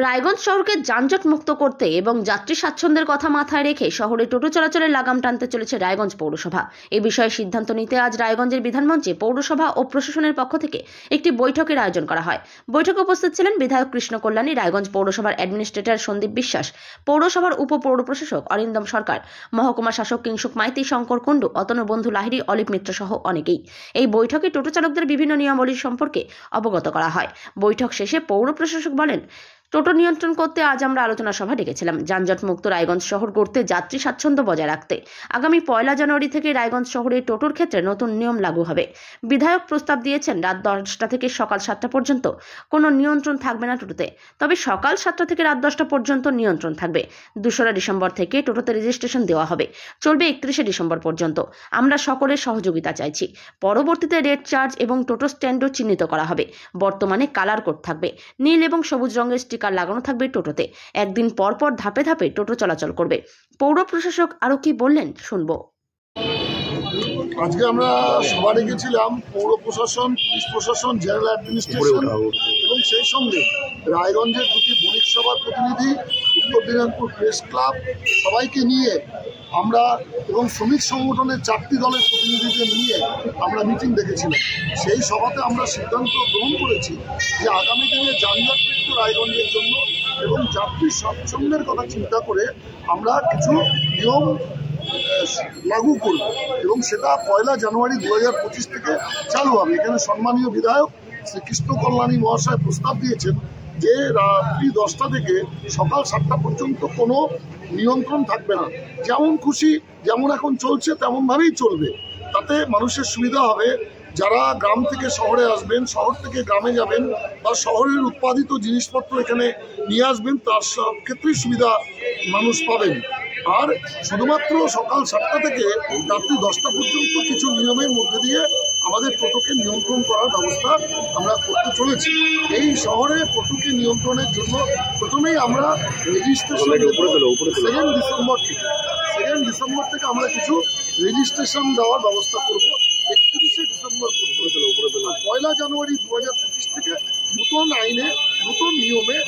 রায়গঞ্জ শহরকে যানজট মুক্ত করতে এবং যাত্রী স্বাচ্ছন্দ্যের কথা মাথায় রেখে শহরে টোটো চলাচলের লাগাম টানতে চলেছে রায়গঞ্জ পৌরসভা। এ বিষয়ে সিদ্ধান্ত নিতে আজ রায়গঞ্জের বিধানমঞ্চে পৌরসভা ও প্রশাসনের পক্ষ থেকে একটি বৈঠকের আয়োজন করা হয়। বৈঠকে উপস্থিত ছিলেন বিধায়ক কৃষ্ণ কল্যাণী, রায়গঞ্জ পৌরসভার অ্যাডমিনিস্ট্রেটর সন্দীপ বিশ্বাস, পৌরসভার উপপৌর প্রশাসক অরিন্দম সরকার, মহকুমা শাসক কিংসুক মাইতি, শঙ্কর কুণ্ডু, অতনুবন্ধু লাহিড়ী, অলিপ মিত্র সহ অনেকেই। এই বৈঠকে টোটো চালকদের বিভিন্ন নিয়মাবলী সম্পর্কে অবগত করা হয়। বৈঠক শেষে পৌর প্রশাসক বলেন, টোটো নিয়ন্ত্রণ করতে আজ আমরা আলোচনা সভা ডেকেছিলাম। যানজট মুক্ত রায়গঞ্জ শহর গড়তে যাত্রী স্বাচ্ছন্দ্য বজায় রাখতে আগামী 1 জানুয়ারি থেকে রায়গঞ্জ শহরে টোটোর ক্ষেত্রে নতুন নিয়ম লাগু হবে। বিধায়ক প্রস্তাব দিয়েছেন রাত 10টা থেকে সকাল 7টা পর্যন্ত কোনো নিয়ন্ত্রণ থাকবে না টোটোতে, তবে সকাল 7টা থেকে রাত 10টা পর্যন্ত নিয়ন্ত্রণ থাকবে। 2রা ডিসেম্বর থেকে টোটোতে রেজিস্ট্রেশন দেওয়া হবে, চলবে 31শে ডিসেম্বর পর্যন্ত। আমরা সকলের সহযোগিতা চাইছি। পরবর্তীতে রেড চার্জ এবং টোটো স্ট্যান্ডও চিহ্নিত করা হবে। বর্তমানে কালার কোড থাকবে, নীল এবং সবুজ রঙের স্টিকার লাগানো থাকবে টোটোতে। একদিন পর পর ধাপে ধাপে টোটো চলাচল করবে। পৌর প্রশাসক আরো কি বললেন শুনবো। আজকে আমরা সভা ডেকেছিলাম পৌর প্রশাসন, পুলিশ প্রশাসন, জেনারেল অ্যাডমিনিস্ট্রেশন এবং সেই সঙ্গে রায়গঞ্জের 2টি বণিক সভার প্রতিনিধি, উত্তর দিনাজপুর প্রেস ক্লাব সবাইকে নিয়ে আমরা এবং শ্রমিক সংগঠনের 4টি দলের প্রতিনিধিদের নিয়ে আমরা মিটিং ডেকেছিলাম। সেই সভাতে আমরা সিদ্ধান্ত গ্রহণ করেছি যে আগামী দিনে যানজটমুক্ত রায়গঞ্জের জন্য এবং যাত্রী স্বাচ্ছন্দ্যের কথা চিন্তা করে আমরা কিছু নিয়ম লাগু করব এবং সেটা 1 জানুয়ারি 2025 থেকে চালু হবে। এখানে সম্মানীয় বিধায়ক শ্রী কৃষ্ণ কল্যাণী মহাশয় প্রস্তাব দিয়েছেন যে রাত্রি 10টা থেকে সকাল 7টা পর্যন্ত কোনো নিয়ন্ত্রণ থাকবে না, যেমন খুশি যেমন এখন চলছে তেমনভাবেই চলবে। তাতে মানুষের সুবিধা হবে। যারা গ্রাম থেকে শহরে আসবেন, শহর থেকে গ্রামে যাবেন বা শহরের উৎপাদিত জিনিসপত্র এখানে নিয়ে আসবেন, তার সব ক্ষেত্রেই সুবিধা মানুষ পাবেন। আর শুধুমাত্র সকাল 7টা থেকে রাত্রি 10টা পর্যন্ত কিছু নিয়মের মধ্যে দিয়ে আমাদের টোটোকে নিয়ন্ত্রণ করার ব্যবস্থা আমরা করতে চলেছি। এই শহরে টোটোকে নিয়ন্ত্রণের জন্য প্রথমেই আমরা রেজিস্ট্রেশন 2 ডিসেম্বর থেকে আমরা কিছু রেজিস্ট্রেশন দেওয়ার ব্যবস্থা করব। 31শে ডিসেম্বর পর্যন্ত 1 জানুয়ারি 2025 থেকে নতুন আইনে নতুন নিয়মে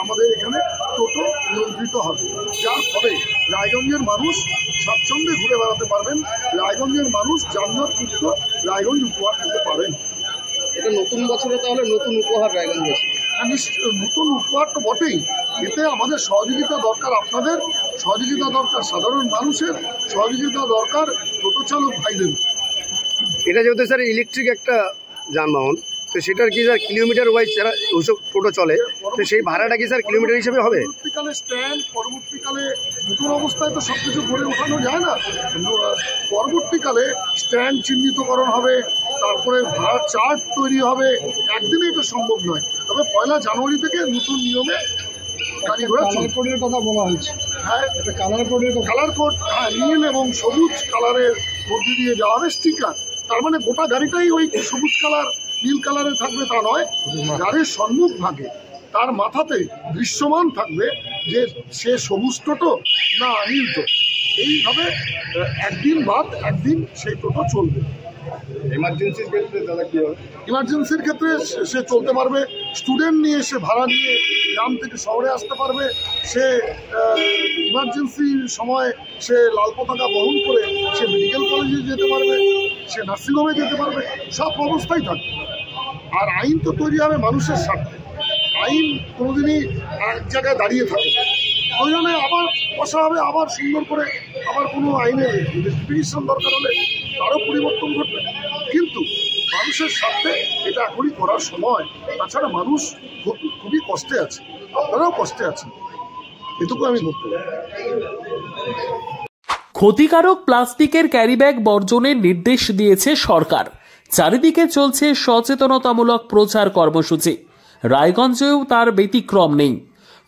আমাদের এখানে টোটো নিয়ন্ত্রিত হবে, যার ফলে রায়গঞ্জের মানুষ স্বাচ্ছন্দ্যে ঘুরে বেড়াতে পারবেন, রায়গঞ্জের মানুষ যানজট মুক্ত রায়গঞ্জ উপহার দিতে পারেন। এটা নতুন বছরে তাহলে নতুন উপহার রায়গঞ্জ, নতুন উপহার তো বটেই। এতে আমাদের সহযোগিতা দরকার, আপনাদের সহযোগিতা দরকার, সাধারণ মানুষের সহযোগিতা দরকার, টোটো চালক ভাইদের। এটা যেহেতু স্যার ইলেকট্রিক একটা যানবাহন, তো সেটার কি স্যার কিলোমিটার ওয়াইজ যারা ওইসব টোটো চলে, তো সেই ভাড়াটা কি স্যার কিলোমিটার হিসেবে হবে? পরবর্তীকালে স্ট্যান্ড, পরবর্তীকালে নতুন অবস্থায় তো সব কিছু গড়ে ওঠানো যায় না। পরবর্তীকালে স্ট্যান্ড চিহ্নিতকরণ হবে, তারপরে ভাড়ার চার্ট তৈরি হবে। একদিনে এটা সম্ভব নয়, তবে 1 জানুয়ারি থেকে নতুন নিয়মে গাড়ি ঘোড়া কোডের কথা বলা হয়েছে। হ্যাঁ, এটা কালার কোড, হ্যাঁ, নীল এবং সবুজ কালারের মধ্যে দিয়ে যাওয়া হবে স্টিকার। তার মানে গোটা গাড়িটাই ওই সবুজ কালার নীল কালারে থাকবে তা নয়, গাড়ির সম্মুখ ভাগে তার মাথাতে দৃশ্যমান থাকবে যে সে সবুজ টোটো না নীল টোটো। এইভাবে একদিন বাদ একদিন সেই টোটো চলবে। এমার্জেন্সির ক্ষেত্রে দাদা কি হবে? ইমার্জেন্সির ক্ষেত্রে সে চলতে পারবে, স্টুডেন্ট নিয়ে সে ভাড়া নিয়ে গ্রাম থেকে শহরে আসতে পারবে, সে ইমার্জেন্সির সময় সে লাল পতাকা বহন করে সে মেডিকেল কলেজে যেতে পারবে, সে নার্সিংহোমে যেতে পারবে, সব অবস্থায় থাকবে। আর আইন তো তৈরি হবে মানুষের স্বার্থে, আইন কোনোদিনই এক জায়গায় দাঁড়িয়ে থাকে। ওই জন্য আবার বসা হবে, আবার সুন্দর করে আবার কোনো আইনের রেভিশন দরকার হলে তারও পরিবর্তন ঘটবে। কিন্তু মানুষের স্বার্থে এটা এখনই করার সময়। তাছাড়া মানুষ খুবই কষ্টে আছে, আপনারাও কষ্টে আছেন, এটুকু আমি বলতে পারি। ক্ষতিকারক প্লাস্টিকের ক্যারিব্যাগ বর্জনের নির্দেশ দিয়েছে সরকার। চারিদিকে চলছে সচেতনতামূলক প্রচার কর্মসূচি, রায়গঞ্জেও তার ব্যতিক্রম নেই।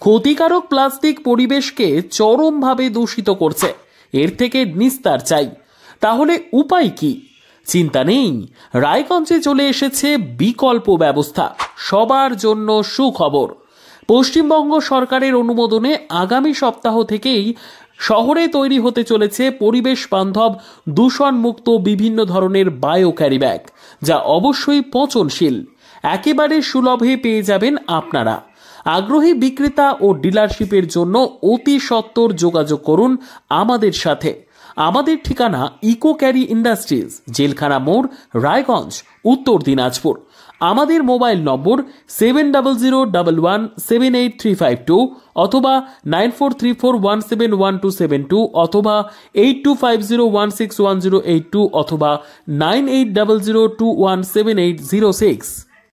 ক্ষতিকারক প্লাস্টিক পরিবেশকে চরমভাবে দূষিত করছে, এর থেকে নিস্তার চাই। তাহলে উপায় কি? চিন্তা নেই, রায়গঞ্জে চলে এসেছে বিকল্প ব্যবস্থা। সবার জন্য সুখবর, পশ্চিমবঙ্গ সরকারের অনুমোদনে আগামী সপ্তাহ থেকেই শহরে তৈরি হতে চলেছে পরিবেশ বান্ধব দূষণমুক্ত বিভিন্ন ধরনের বায়ো ক্যারিব্যাগ, যা অবশ্যই পচনশীল। একেবারে সুলভে পেয়ে যাবেন আপনারা। আগ্রহী বিক্রেতা ও ডিলারশিপের জন্য অতি সত্বর যোগাযোগ করুন আমাদের সাথে। আমাদের ঠিকানা ইকো ক্যারি ইন্ডাস্ট্রিজ, জেলখানা মোড়, রায়গঞ্জ, উত্তর দিনাজপুর। আমাদের মোবাইল নম্বর 7011178352 অথবা 9434171272 অথবা 8250161082 অথবা 9800217806।